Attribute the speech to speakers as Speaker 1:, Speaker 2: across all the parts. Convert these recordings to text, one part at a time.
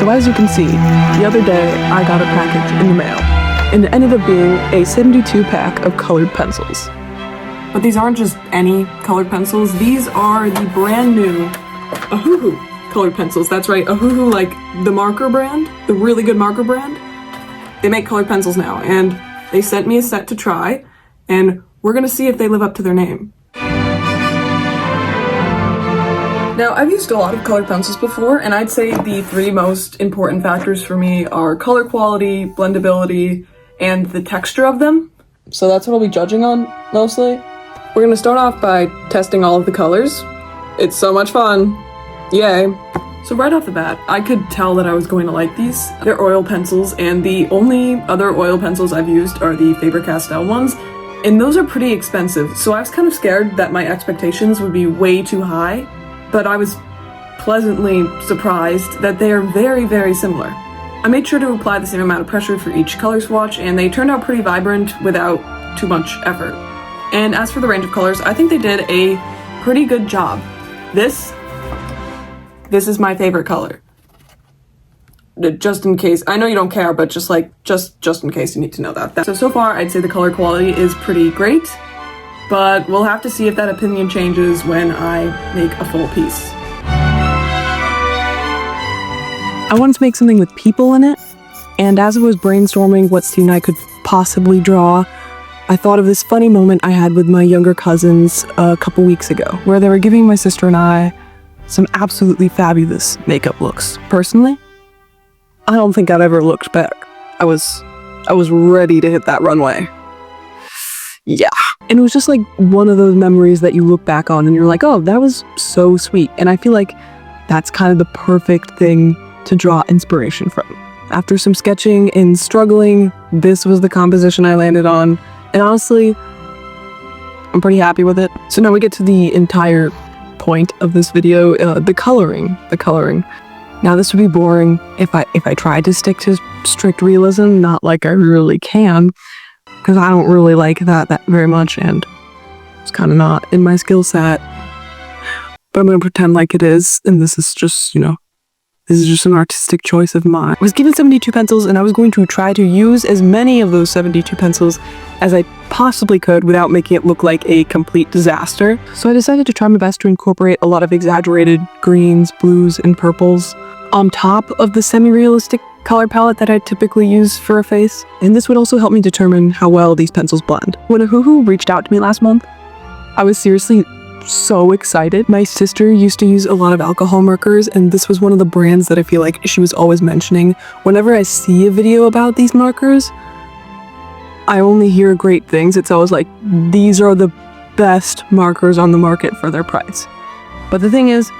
Speaker 1: So as you can see, the other day I got a package in the mail, and it ended up being a 72 pack of colored pencils. But these aren't just any colored pencils, these are the brand new Ohuhu colored pencils. That's right, Ohuhu, like the marker brand, the really good marker brand. They make colored pencils now, and they sent me a set to try, and we're gonna see if they live up to their name. Now, I've used a lot of colored pencils before, and I'd say the three most important factors for me are color quality, blendability, and the texture of them. So that's what I'll be judging on, mostly. We're gonna start off by testing all of the colors. It's so much fun. Yay. So right off the bat, I could tell that I was going to like these. They're oil pencils, and the only other oil pencils I've used are the Faber-Castell ones, and those are pretty expensive, so I was kind of scared that my expectations would be way too high. But I was pleasantly surprised that they are very, very similar. I made sure to apply the same amount of pressure for each color swatch, and they turned out pretty vibrant without too much effort. And as for the range of colors, I think they did a pretty good job. This is my favorite color. Just in case, I know you don't care, but just in case you need to know that. So far, I'd say the color quality is pretty great. But we'll have to see if that opinion changes when I make a full piece. I wanted to make something with people in it, and as I was brainstorming what scene I could possibly draw, I thought of this funny moment I had with my younger cousins a couple weeks ago, where they were giving my sister and I some absolutely fabulous makeup looks. Personally, I don't think I'd ever looked back. I was ready to hit that runway. Yeah. And it was just like one of those memories that you look back on and you're like, oh, that was so sweet. And I feel like that's kind of the perfect thing to draw inspiration from. After some sketching and struggling, this was the composition I landed on. And honestly, I'm pretty happy with it. So now we get to the entire point of this video, the coloring. Now this would be boring if I tried to stick to strict realism, not like I really can, because I don't really like that very much, and it's kind of not in my skill set. But I'm gonna pretend like it is, and this is just, this is just an artistic choice of mine. I was given 72 pencils, and I was going to try to use as many of those 72 pencils as I possibly could without making it look like a complete disaster. So I decided to try my best to incorporate a lot of exaggerated greens, blues, and purples on top of the semi-realistic color palette that I typically use for a face, and this would also help me determine how well these pencils blend. When Ohuhu reached out to me last month, I was seriously so excited. My sister used to use a lot of alcohol markers, and this was one of the brands that I feel like she was always mentioning. Whenever I see a video about these markers, I only hear great things. It's always like, these are the best markers on the market for their price. But the thing is,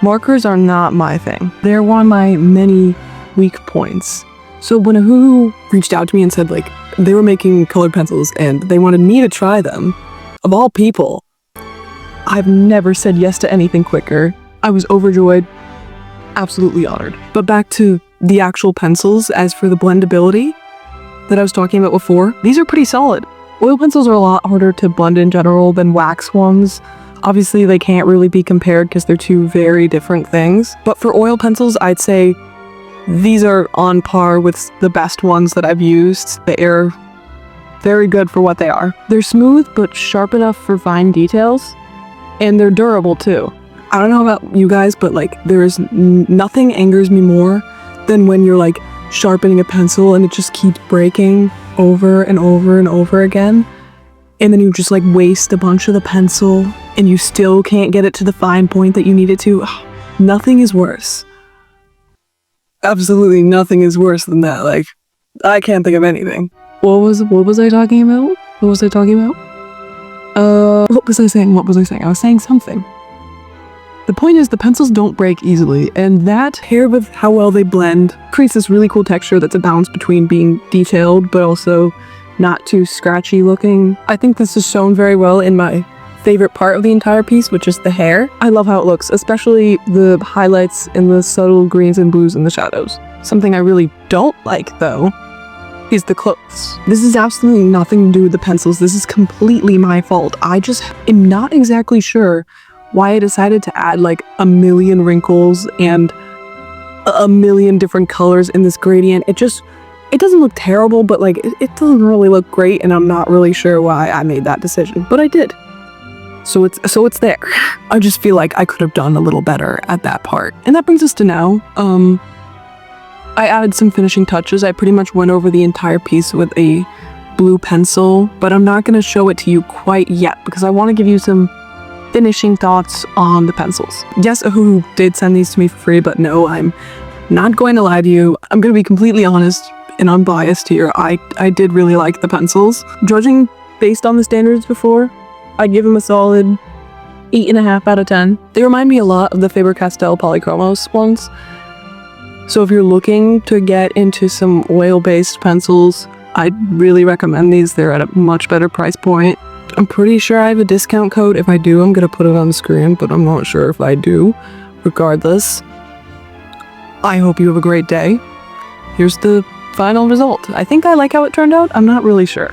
Speaker 1: markers are not my thing. They're one of my many weak points. So when Ohuhu reached out to me and said like they were making colored pencils and they wanted me to try them, of all people, I've never said yes to anything quicker. I was overjoyed, absolutely honored. But back to the actual pencils, as for the blendability that I was talking about before, these are pretty solid. Oil pencils are a lot harder to blend in general than wax ones. Obviously they can't really be compared because they're two very different things. But for oil pencils, I'd say these are on par with the best ones that I've used. They're very good for what they are. They're smooth but sharp enough for fine details, and they're durable too. I don't know about you guys, but like nothing angers me more than when you're like sharpening a pencil and it just keeps breaking over and over and over again, and then you just like waste a bunch of the pencil and you still can't get it to the fine point that you need it to. Ugh, nothing is worse. Absolutely nothing is worse than that. Like, I can't think of anything. What was I talking about? What was I saying? I was saying something. The point is, the pencils don't break easily, and that, paired with how well they blend, creates this really cool texture that's a balance between being detailed but also not too scratchy looking. I think this is shown very well in my favorite part of the entire piece, which is the hair. I love how it looks, especially the highlights and the subtle greens and blues in the shadows. Something I really don't like, though, is the clothes. This is absolutely nothing to do with the pencils. This is completely my fault. I just am not exactly sure why I decided to add like a million wrinkles and a million different colors in this gradient. It doesn't look terrible, but like it doesn't really look great, and I'm not really sure why I made that decision, but I did. So it's there. I just feel like I could have done a little better at that part. And that brings us to now. I added some finishing touches. I pretty much went over the entire piece with a blue pencil, but I'm not going to show it to you quite yet because I want to give you some finishing thoughts on the pencils. Yes, Ohuhu did send these to me for free, but no, I'm not going to lie to you. I'm going to be completely honest and unbiased here. I did really like the pencils. Judging based on the standards before, I'd give them a solid 8.5 out of 10. They remind me a lot of the Faber-Castell Polychromos ones. So if you're looking to get into some oil-based pencils, I'd really recommend these. They're at a much better price point. I'm pretty sure I have a discount code. If I do, I'm going to put it on the screen, but I'm not sure if I do. Regardless, I hope you have a great day. Here's the final result. I think I like how it turned out. I'm not really sure.